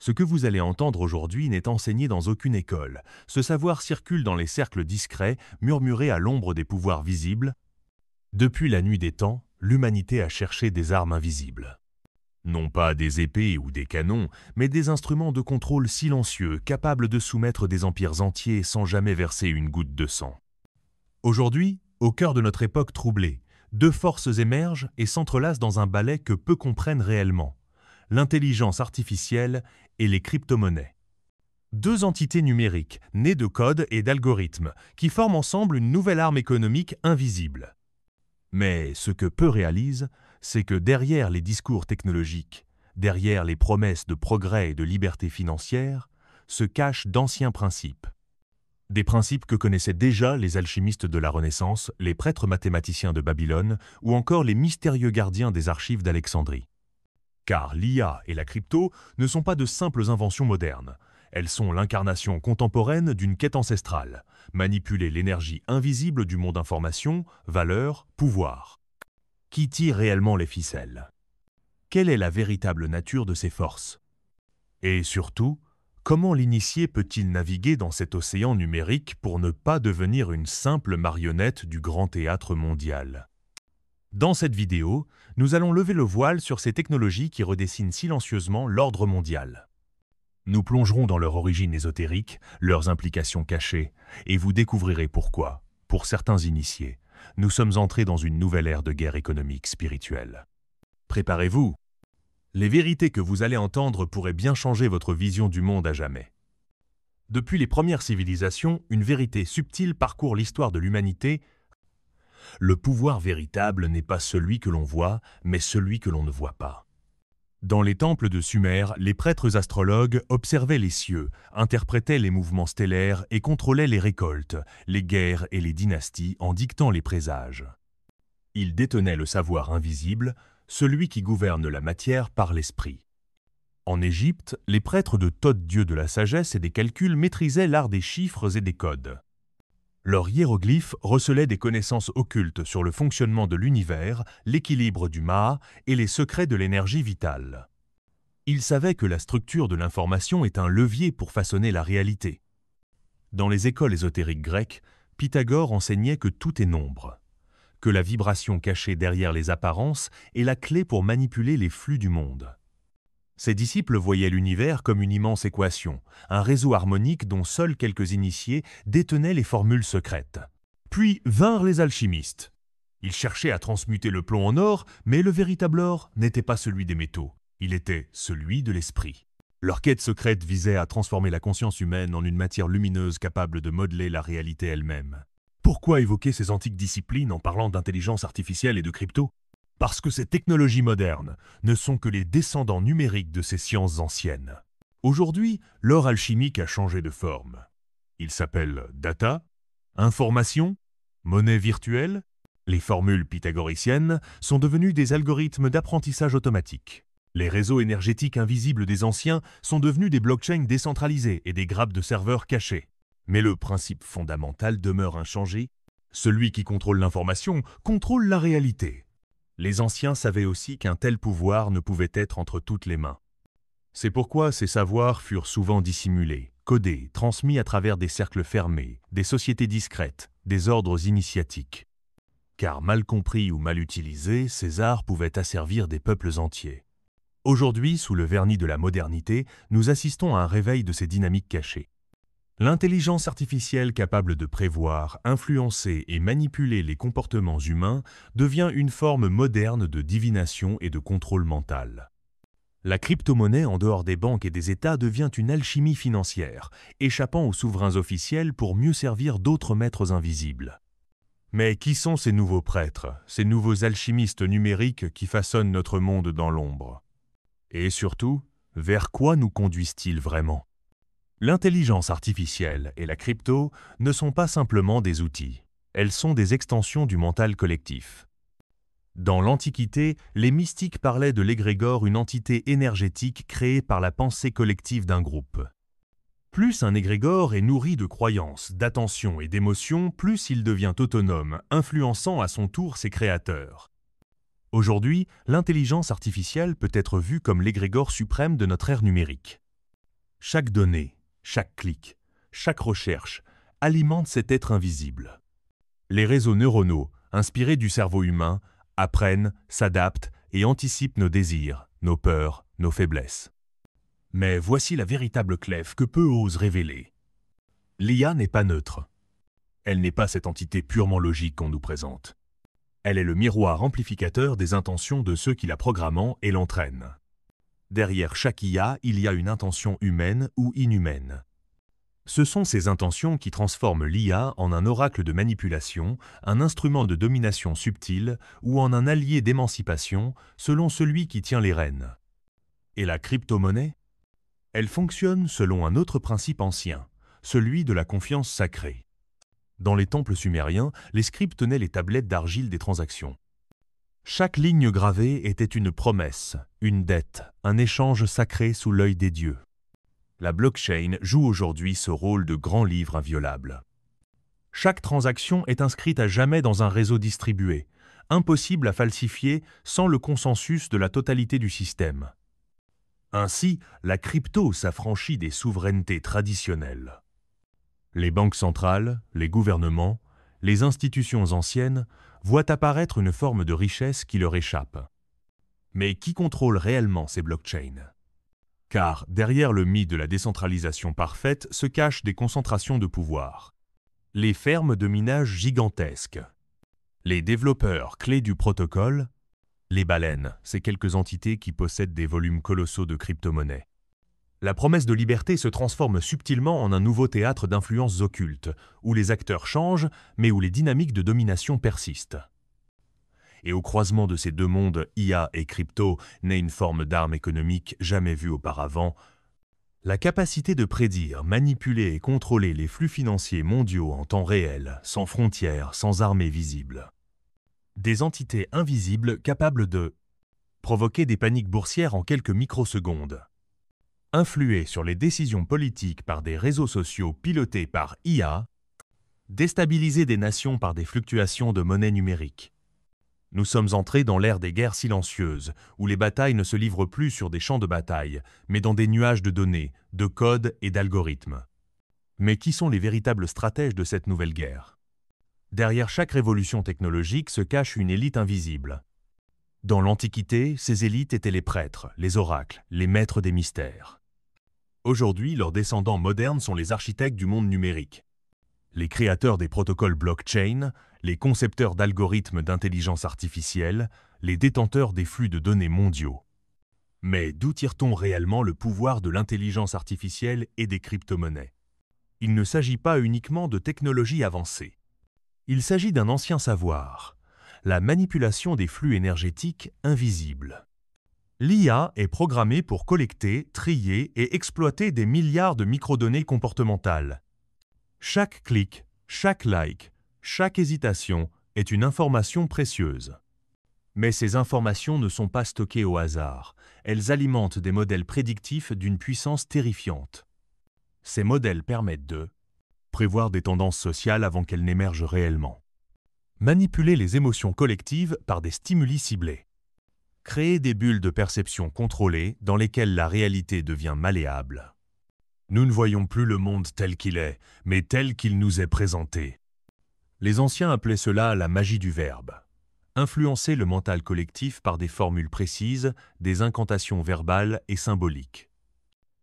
Ce que vous allez entendre aujourd'hui n'est enseigné dans aucune école. Ce savoir circule dans les cercles discrets, murmuré à l'ombre des pouvoirs visibles. Depuis la nuit des temps, l'humanité a cherché des armes invisibles. Non pas des épées ou des canons, mais des instruments de contrôle silencieux, capables de soumettre des empires entiers sans jamais verser une goutte de sang. Aujourd'hui, au cœur de notre époque troublée, deux forces émergent et s'entrelacent dans un ballet que peu comprennent réellement: l'intelligence artificielle et les crypto-monnaies. Deux entités numériques, nées de codes et d'algorithmes, qui forment ensemble une nouvelle arme économique invisible. Mais ce que peu réalisent, c'est que derrière les discours technologiques, derrière les promesses de progrès et de liberté financière, se cachent d'anciens principes. Des principes que connaissaient déjà les alchimistes de la Renaissance, les prêtres mathématiciens de Babylone ou encore les mystérieux gardiens des archives d'Alexandrie. Car l'IA et la crypto ne sont pas de simples inventions modernes. Elles sont l'incarnation contemporaine d'une quête ancestrale: manipuler l'énergie invisible du monde information, valeur, pouvoir. Qui tire réellement les ficelles? Quelle est la véritable nature de ces forces? Et surtout, comment l'initié peut-il naviguer dans cet océan numérique pour ne pas devenir une simple marionnette du grand théâtre mondial? Dans cette vidéo, nous allons lever le voile sur ces technologies qui redessinent silencieusement l'ordre mondial. Nous plongerons dans leur origine ésotérique, leurs implications cachées, et vous découvrirez pourquoi, pour certains initiés, nous sommes entrés dans une nouvelle ère de guerre économique spirituelle. Préparez-vous! Les vérités que vous allez entendre pourraient bien changer votre vision du monde à jamais. Depuis les premières civilisations, une vérité subtile parcourt l'histoire de l'humanité. Le pouvoir véritable n'est pas celui que l'on voit, mais celui que l'on ne voit pas. Dans les temples de Sumer, les prêtres astrologues observaient les cieux, interprétaient les mouvements stellaires et contrôlaient les récoltes, les guerres et les dynasties en dictant les présages. Ils détenaient le savoir invisible, celui qui gouverne la matière par l'esprit. En Égypte, les prêtres de Thoth, dieu de la sagesse et des calculs, maîtrisaient l'art des chiffres et des codes. Leurs hiéroglyphes recelaient des connaissances occultes sur le fonctionnement de l'univers, l'équilibre du Maha et les secrets de l'énergie vitale. Ils savaient que la structure de l'information est un levier pour façonner la réalité. Dans les écoles ésotériques grecques, Pythagore enseignait que tout est nombre, que la vibration cachée derrière les apparences est la clé pour manipuler les flux du monde. Ses disciples voyaient l'univers comme une immense équation, un réseau harmonique dont seuls quelques initiés détenaient les formules secrètes. Puis vinrent les alchimistes. Ils cherchaient à transmuter le plomb en or, mais le véritable or n'était pas celui des métaux, il était celui de l'esprit. Leur quête secrète visait à transformer la conscience humaine en une matière lumineuse capable de modeler la réalité elle-même. Pourquoi évoquer ces antiques disciplines en parlant d'intelligence artificielle et de crypto? Parce que ces technologies modernes ne sont que les descendants numériques de ces sciences anciennes. Aujourd'hui, l'or alchimique a changé de forme. Il s'appelle data, information, monnaie virtuelle. Les formules pythagoriciennes sont devenues des algorithmes d'apprentissage automatique. Les réseaux énergétiques invisibles des anciens sont devenus des blockchains décentralisés et des grappes de serveurs cachés. Mais le principe fondamental demeure inchangé. Celui qui contrôle l'information contrôle la réalité. Les anciens savaient aussi qu'un tel pouvoir ne pouvait être entre toutes les mains. C'est pourquoi ces savoirs furent souvent dissimulés, codés, transmis à travers des cercles fermés, des sociétés discrètes, des ordres initiatiques. Car mal compris ou mal utilisés, ces arts pouvaient asservir des peuples entiers. Aujourd'hui, sous le vernis de la modernité, nous assistons à un réveil de ces dynamiques cachées. L'intelligence artificielle capable de prévoir, influencer et manipuler les comportements humains devient une forme moderne de divination et de contrôle mental. La crypto-monnaie en dehors des banques et des États devient une alchimie financière, échappant aux souverains officiels pour mieux servir d'autres maîtres invisibles. Mais qui sont ces nouveaux prêtres, ces nouveaux alchimistes numériques qui façonnent notre monde dans l'ombre? Et surtout, vers quoi nous conduisent-ils vraiment? L'intelligence artificielle et la crypto ne sont pas simplement des outils, elles sont des extensions du mental collectif. Dans l'Antiquité, les mystiques parlaient de l'égrégore, une entité énergétique créée par la pensée collective d'un groupe. Plus un égrégore est nourri de croyances, d'attention et d'émotions, plus il devient autonome, influençant à son tour ses créateurs. Aujourd'hui, l'intelligence artificielle peut être vue comme l'égrégore suprême de notre ère numérique. Chaque donnée, chaque clic, chaque recherche alimente cet être invisible. Les réseaux neuronaux, inspirés du cerveau humain, apprennent, s'adaptent et anticipent nos désirs, nos peurs, nos faiblesses. Mais voici la véritable clef que peu osent révéler. L'IA n'est pas neutre. Elle n'est pas cette entité purement logique qu'on nous présente. Elle est le miroir amplificateur des intentions de ceux qui la programment et l'entraînent. Derrière chaque IA, il y a une intention humaine ou inhumaine. Ce sont ces intentions qui transforment l'IA en un oracle de manipulation, un instrument de domination subtile ou en un allié d'émancipation selon celui qui tient les rênes. Et la crypto-monnaie? Elle fonctionne selon un autre principe ancien, celui de la confiance sacrée. Dans les temples sumériens, les scribes tenaient les tablettes d'argile des transactions. Chaque ligne gravée était une promesse, une dette, un échange sacré sous l'œil des dieux. La blockchain joue aujourd'hui ce rôle de grand livre inviolable. Chaque transaction est inscrite à jamais dans un réseau distribué, impossible à falsifier sans le consensus de la totalité du système. Ainsi, la crypto s'affranchit des souverainetés traditionnelles. Les banques centrales, les gouvernements, les institutions anciennes voient apparaître une forme de richesse qui leur échappe. Mais qui contrôle réellement ces blockchains? Car derrière le mythe de la décentralisation parfaite se cachent des concentrations de pouvoir. Les fermes de minage gigantesques, les développeurs clés du protocole, les baleines, ces quelques entités qui possèdent des volumes colossaux de crypto-monnaies. La promesse de liberté se transforme subtilement en un nouveau théâtre d'influences occultes, où les acteurs changent, mais où les dynamiques de domination persistent. Et au croisement de ces deux mondes, IA et crypto, naît une forme d'arme économique jamais vue auparavant, la capacité de prédire, manipuler et contrôler les flux financiers mondiaux en temps réel, sans frontières, sans armée visible. Des entités invisibles capables de provoquer des paniques boursières en quelques microsecondes, influer sur les décisions politiques par des réseaux sociaux pilotés par IA, déstabiliser des nations par des fluctuations de monnaie numérique. Nous sommes entrés dans l'ère des guerres silencieuses, où les batailles ne se livrent plus sur des champs de bataille, mais dans des nuages de données, de codes et d'algorithmes. Mais qui sont les véritables stratèges de cette nouvelle guerre? Derrière chaque révolution technologique se cache une élite invisible. Dans l'Antiquité, ces élites étaient les prêtres, les oracles, les maîtres des mystères. Aujourd'hui, leurs descendants modernes sont les architectes du monde numérique. Les créateurs des protocoles blockchain, les concepteurs d'algorithmes d'intelligence artificielle, les détenteurs des flux de données mondiaux. Mais d'où tire-t-on réellement le pouvoir de l'intelligence artificielle et des crypto-monnaies? Il ne s'agit pas uniquement de technologies avancées. Il s'agit d'un ancien savoir, la manipulation des flux énergétiques invisibles. L'IA est programmée pour collecter, trier et exploiter des milliards de microdonnées comportementales. Chaque clic, chaque like, chaque hésitation est une information précieuse. Mais ces informations ne sont pas stockées au hasard. Elles alimentent des modèles prédictifs d'une puissance terrifiante. Ces modèles permettent de prévoir des tendances sociales avant qu'elles n'émergent réellement. Manipuler les émotions collectives par des stimuli ciblés. Créer des bulles de perception contrôlées dans lesquelles la réalité devient malléable. Nous ne voyons plus le monde tel qu'il est, mais tel qu'il nous est présenté. Les anciens appelaient cela la magie du verbe. Influencer le mental collectif par des formules précises, des incantations verbales et symboliques.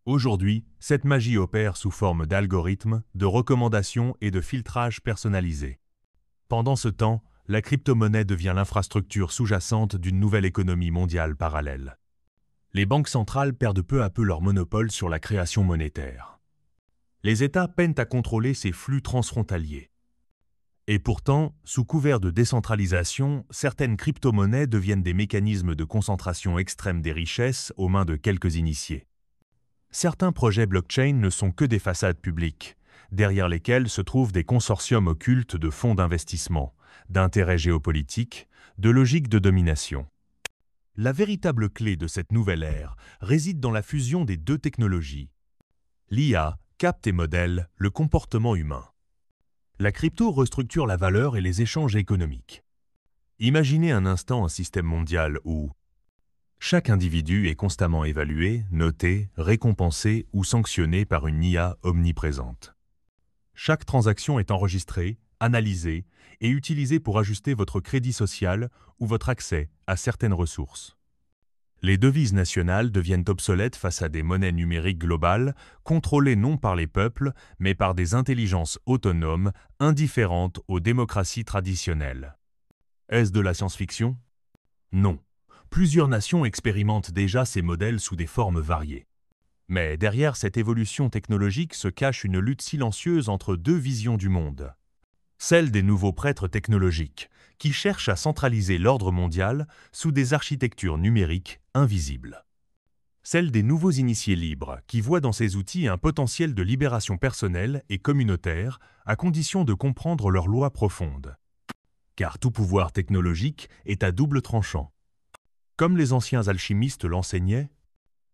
Aujourd'hui, cette magie opère sous forme d'algorithmes, de recommandations et de filtrage personnalisés. Pendant ce temps, la crypto-monnaie devient l'infrastructure sous-jacente d'une nouvelle économie mondiale parallèle. Les banques centrales perdent peu à peu leur monopole sur la création monétaire. Les États peinent à contrôler ces flux transfrontaliers. Et pourtant, sous couvert de décentralisation, certaines crypto-monnaies deviennent des mécanismes de concentration extrême des richesses aux mains de quelques initiés. Certains projets blockchain ne sont que des façades publiques, derrière lesquelles se trouvent des consortiums occultes de fonds d'investissement, d'intérêts géopolitiques, de logiques de domination. La véritable clé de cette nouvelle ère réside dans la fusion des deux technologies. L'IA capte et modèle le comportement humain. La crypto restructure la valeur et les échanges économiques. Imaginez un instant un système mondial où Chaque individu est constamment évalué, noté, récompensé ou sanctionné par une IA omniprésente. Chaque transaction est enregistrée, analysée et utilisée pour ajuster votre crédit social ou votre accès à certaines ressources. Les devises nationales deviennent obsolètes face à des monnaies numériques globales, contrôlées non par les peuples, mais par des intelligences autonomes, indifférentes aux démocraties traditionnelles. Est-ce de la science-fiction? Non. Plusieurs nations expérimentent déjà ces modèles sous des formes variées. Mais derrière cette évolution technologique se cache une lutte silencieuse entre deux visions du monde. Celle des nouveaux prêtres technologiques, qui cherchent à centraliser l'ordre mondial sous des architectures numériques invisibles. Celle des nouveaux initiés libres, qui voient dans ces outils un potentiel de libération personnelle et communautaire, à condition de comprendre leurs lois profondes. Car tout pouvoir technologique est à double tranchant. Comme les anciens alchimistes l'enseignaient,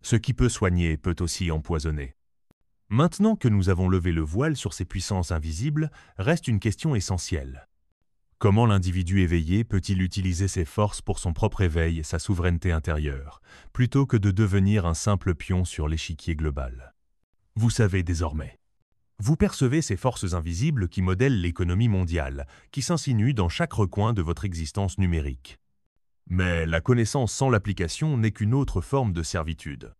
ce qui peut soigner peut aussi empoisonner. Maintenant que nous avons levé le voile sur ces puissances invisibles, reste une question essentielle. Comment l'individu éveillé peut-il utiliser ses forces pour son propre éveil et sa souveraineté intérieure, plutôt que de devenir un simple pion sur l'échiquier global? Vous savez désormais. Vous percevez ces forces invisibles qui modèlent l'économie mondiale, qui s'insinuent dans chaque recoin de votre existence numérique. Mais la connaissance sans l'application n'est qu'une autre forme de servitude.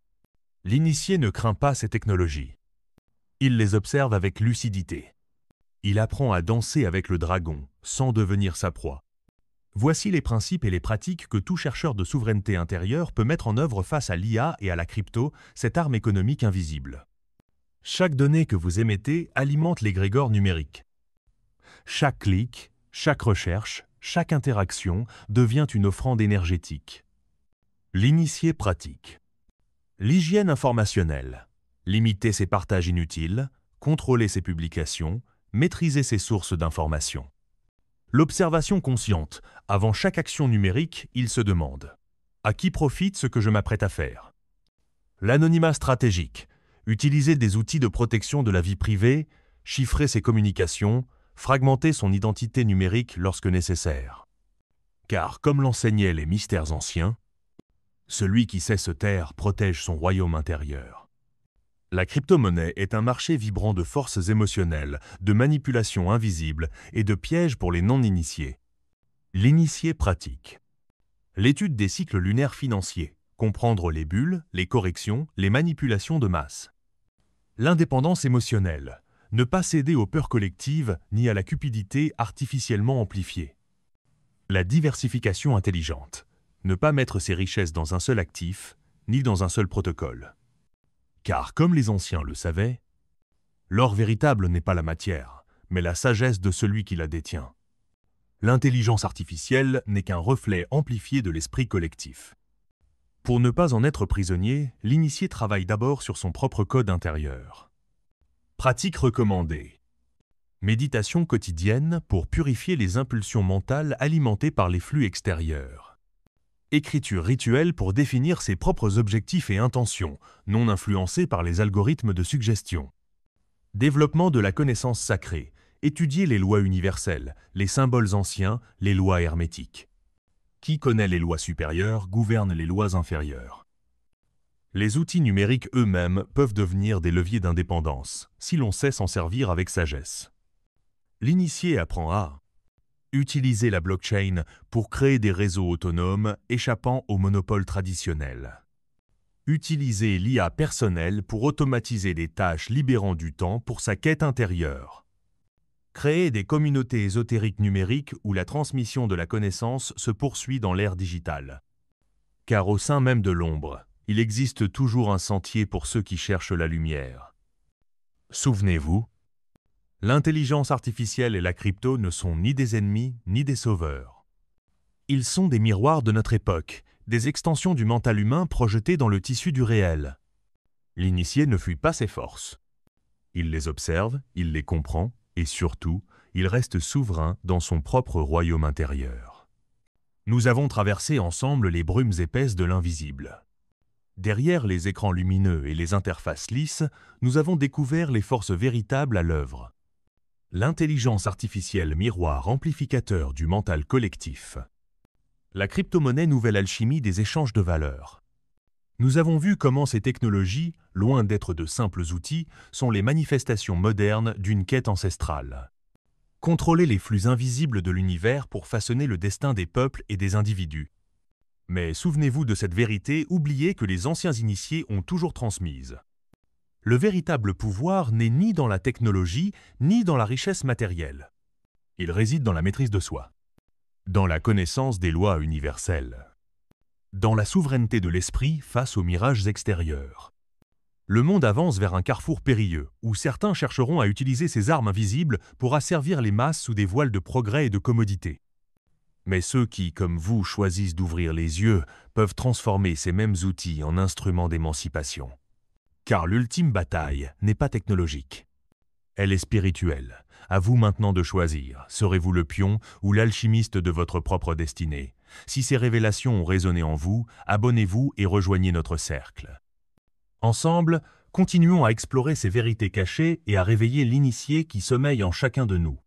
L'initié ne craint pas ces technologies. Il les observe avec lucidité. Il apprend à danser avec le dragon, sans devenir sa proie. Voici les principes et les pratiques que tout chercheur de souveraineté intérieure peut mettre en œuvre face à l'IA et à la crypto, cette arme économique invisible. Chaque donnée que vous émettez alimente l'égrégore numérique. Chaque clic, chaque recherche, chaque interaction devient une offrande énergétique. L'initié pratique. L'hygiène informationnelle. Limiter ses partages inutiles, contrôler ses publications, maîtriser ses sources d'informations. L'observation consciente. Avant chaque action numérique, il se demande « À qui profite ce que je m'apprête à faire ?» L'anonymat stratégique. Utiliser des outils de protection de la vie privée, chiffrer ses communications, fragmenter son identité numérique lorsque nécessaire. Car comme l'enseignaient les mystères anciens, celui qui sait se taire protège son royaume intérieur. La crypto-monnaie est un marché vibrant de forces émotionnelles, de manipulations invisibles et de pièges pour les non-initiés. L'initié pratique. L'étude des cycles lunaires financiers, comprendre les bulles, les corrections, les manipulations de masse. L'indépendance émotionnelle, ne pas céder aux peurs collectives ni à la cupidité artificiellement amplifiée. La diversification intelligente, ne pas mettre ses richesses dans un seul actif, ni dans un seul protocole. Car, comme les anciens le savaient, l'or véritable n'est pas la matière, mais la sagesse de celui qui la détient. L'intelligence artificielle n'est qu'un reflet amplifié de l'esprit collectif. Pour ne pas en être prisonnier, l'initié travaille d'abord sur son propre code intérieur. Pratique recommandée. Méditation quotidienne pour purifier les impulsions mentales alimentées par les flux extérieurs. Écriture rituelle pour définir ses propres objectifs et intentions, non influencés par les algorithmes de suggestion. Développement de la connaissance sacrée. Étudier les lois universelles, les symboles anciens, les lois hermétiques. Qui connaît les lois supérieures gouverne les lois inférieures. Les outils numériques eux-mêmes peuvent devenir des leviers d'indépendance, si l'on sait s'en servir avec sagesse. L'initié apprend à utiliser la blockchain pour créer des réseaux autonomes échappant au monopole traditionnel. Utiliser l'IA personnelle pour automatiser des tâches libérant du temps pour sa quête intérieure. Créer des communautés ésotériques numériques où la transmission de la connaissance se poursuit dans l'ère digitale. Car au sein même de l'ombre, il existe toujours un sentier pour ceux qui cherchent la lumière. Souvenez-vous, l'intelligence artificielle et la crypto ne sont ni des ennemis ni des sauveurs. Ils sont des miroirs de notre époque, des extensions du mental humain projetées dans le tissu du réel. L'initié ne fuit pas ses forces. Il les observe, il les comprend, et surtout, il reste souverain dans son propre royaume intérieur. Nous avons traversé ensemble les brumes épaisses de l'invisible. Derrière les écrans lumineux et les interfaces lisses, nous avons découvert les forces véritables à l'œuvre. L'intelligence artificielle miroir amplificateur du mental collectif. La crypto-monnaie nouvelle alchimie des échanges de valeurs. Nous avons vu comment ces technologies, loin d'être de simples outils, sont les manifestations modernes d'une quête ancestrale. Contrôler les flux invisibles de l'univers pour façonner le destin des peuples et des individus. Mais souvenez-vous de cette vérité oubliée que les anciens initiés ont toujours transmise. Le véritable pouvoir n'est ni dans la technologie, ni dans la richesse matérielle. Il réside dans la maîtrise de soi, dans la connaissance des lois universelles, dans la souveraineté de l'esprit face aux mirages extérieurs. Le monde avance vers un carrefour périlleux, où certains chercheront à utiliser ces armes invisibles pour asservir les masses sous des voiles de progrès et de commodité. Mais ceux qui, comme vous, choisissent d'ouvrir les yeux, peuvent transformer ces mêmes outils en instruments d'émancipation. Car l'ultime bataille n'est pas technologique. Elle est spirituelle. À vous maintenant de choisir. Serez-vous le pion ou l'alchimiste de votre propre destinée? Si ces révélations ont résonné en vous, abonnez-vous et rejoignez notre cercle. Ensemble, continuons à explorer ces vérités cachées et à réveiller l'initié qui sommeille en chacun de nous.